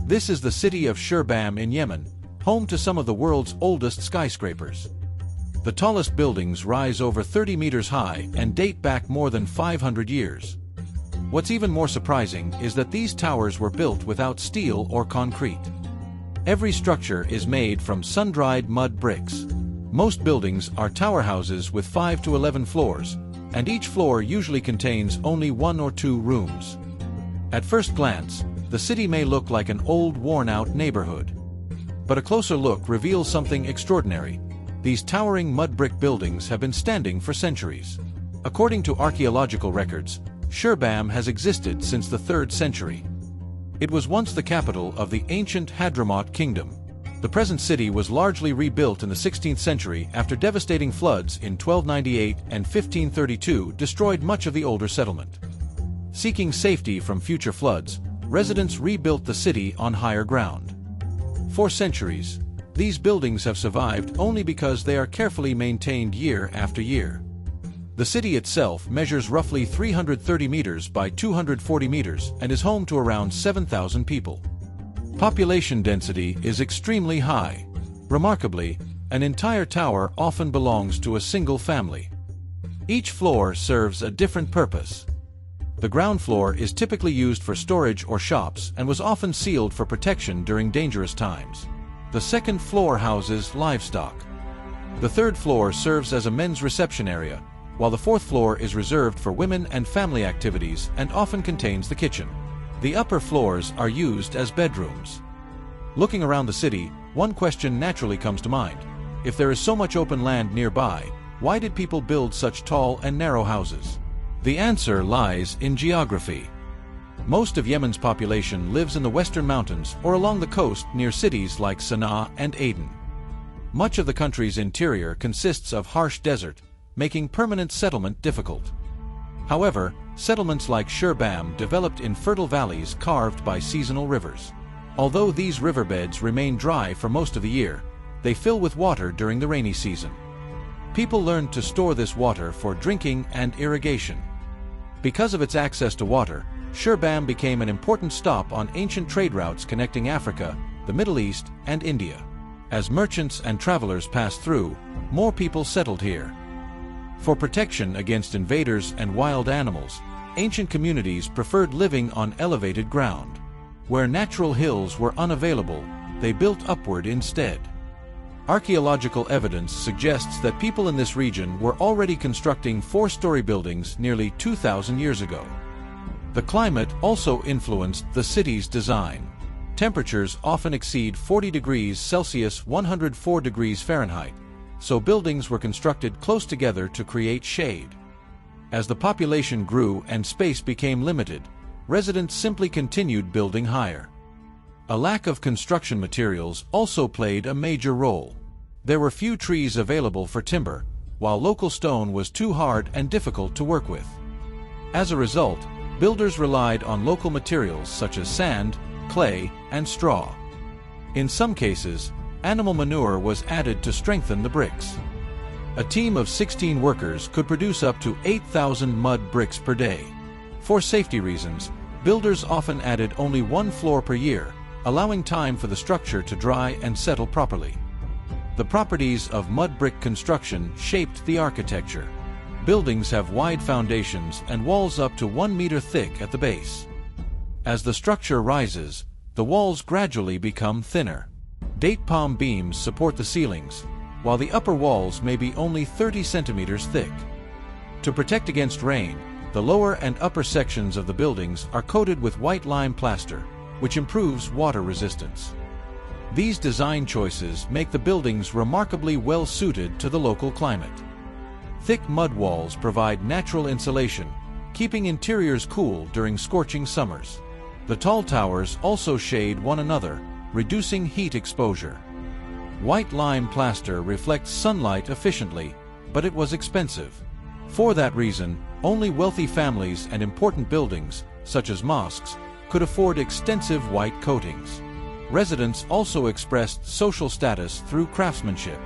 This is the city of Shibam in Yemen, home to some of the world's oldest skyscrapers. The tallest buildings rise over 30 meters high and date back more than 500 years. What's even more surprising is that these towers were built without steel or concrete. Every structure is made from sun-dried mud bricks. Most buildings are tower houses with 5 to 11 floors, and each floor usually contains only 1 or 2 rooms. At first glance, the city may look like an old, worn-out neighborhood. But a closer look reveals something extraordinary. These towering mud brick buildings have been standing for centuries. According to archaeological records, Shibam has existed since the 3rd century. It was once the capital of the ancient Hadhramaut kingdom. The present city was largely rebuilt in the 16th century after devastating floods in 1298 and 1532 destroyed much of the older settlement. Seeking safety from future floods, residents rebuilt the city on higher ground. For centuries, these buildings have survived only because they are carefully maintained year after year. The city itself measures roughly 330 meters by 240 meters and is home to around 7,000 people. Population density is extremely high. Remarkably, an entire tower often belongs to a single family. Each floor serves a different purpose. The ground floor is typically used for storage or shops and was often sealed for protection during dangerous times. The second floor houses livestock. The third floor serves as a men's reception area, while the fourth floor is reserved for women and family activities and often contains the kitchen. The upper floors are used as bedrooms. Looking around the city, one question naturally comes to mind. If there is so much open land nearby, why did people build such tall and narrow houses? The answer lies in geography. Most of Yemen's population lives in the western mountains or along the coast near cities like Sana'a and Aden. Much of the country's interior consists of harsh desert, making permanent settlement difficult. However, settlements like Shibam developed in fertile valleys carved by seasonal rivers. Although these riverbeds remain dry for most of the year, they fill with water during the rainy season. People learned to store this water for drinking and irrigation. Because of its access to water, Shibam became an important stop on ancient trade routes connecting Africa, the Middle East, and India. As merchants and travelers passed through, more people settled here. For protection against invaders and wild animals, ancient communities preferred living on elevated ground. Where natural hills were unavailable, they built upward instead. Archaeological evidence suggests that people in this region were already constructing 4-story buildings nearly 2,000 years ago. The climate also influenced the city's design. Temperatures often exceed 40 degrees Celsius (104 degrees Fahrenheit), so buildings were constructed close together to create shade. As the population grew and space became limited, residents simply continued building higher. A lack of construction materials also played a major role. There were few trees available for timber, while local stone was too hard and difficult to work with. As a result, builders relied on local materials such as sand, clay, and straw. In some cases, animal manure was added to strengthen the bricks. A team of 16 workers could produce up to 8,000 mud bricks per day. For safety reasons, builders often added only 1 floor per year, allowing time for the structure to dry and settle properly. The properties of mud brick construction shaped the architecture. Buildings have wide foundations and walls up to 1 meter thick at the base. As the structure rises, the walls gradually become thinner. Date palm beams support the ceilings, while the upper walls may be only 30 centimeters thick. To protect against rain, the lower and upper sections of the buildings are coated with white lime plaster, which improves water resistance. These design choices make the buildings remarkably well suited to the local climate. Thick mud walls provide natural insulation, keeping interiors cool during scorching summers. The tall towers also shade one another, reducing heat exposure. White lime plaster reflects sunlight efficiently, but it was expensive. For that reason, only wealthy families and important buildings, such as mosques, could afford extensive white coatings. Residents also expressed social status through craftsmanship.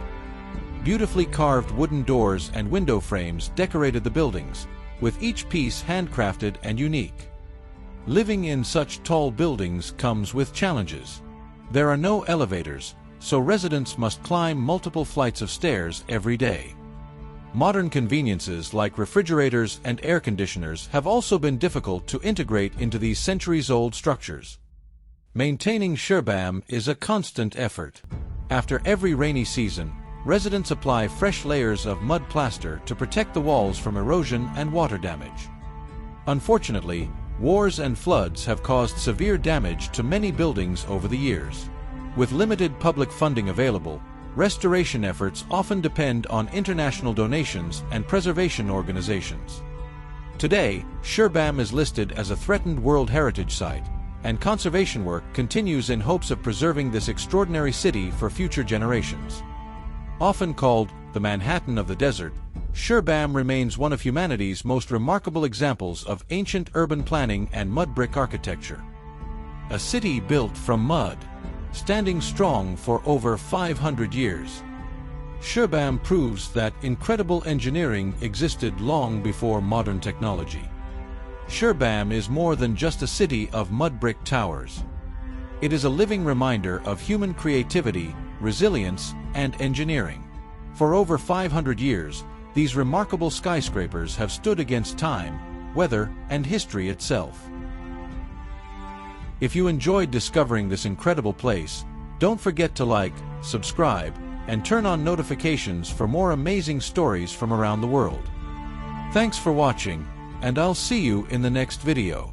Beautifully carved wooden doors and window frames decorated the buildings, with each piece handcrafted and unique. Living in such tall buildings comes with challenges. There are no elevators, so residents must climb multiple flights of stairs every day. Modern conveniences like refrigerators and air conditioners have also been difficult to integrate into these centuries-old structures. Maintaining Shibam is a constant effort. After every rainy season, residents apply fresh layers of mud plaster to protect the walls from erosion and water damage. Unfortunately, wars and floods have caused severe damage to many buildings over the years. With limited public funding available, restoration efforts often depend on international donations and preservation organizations. Today, Shibam is listed as a threatened World Heritage Site, and conservation work continues in hopes of preserving this extraordinary city for future generations. Often called the Manhattan of the desert, Shibam remains one of humanity's most remarkable examples of ancient urban planning and mud brick architecture. A city built from mud, standing strong for over 500 years. Shibam proves that incredible engineering existed long before modern technology. Shibam is more than just a city of mud brick towers. It is a living reminder of human creativity, resilience, and engineering. For over 500 years, these remarkable skyscrapers have stood against time, weather, and history itself. If you enjoyed discovering this incredible place, don't forget to like, subscribe, and turn on notifications for more amazing stories from around the world. Thanks for watching, and I'll see you in the next video.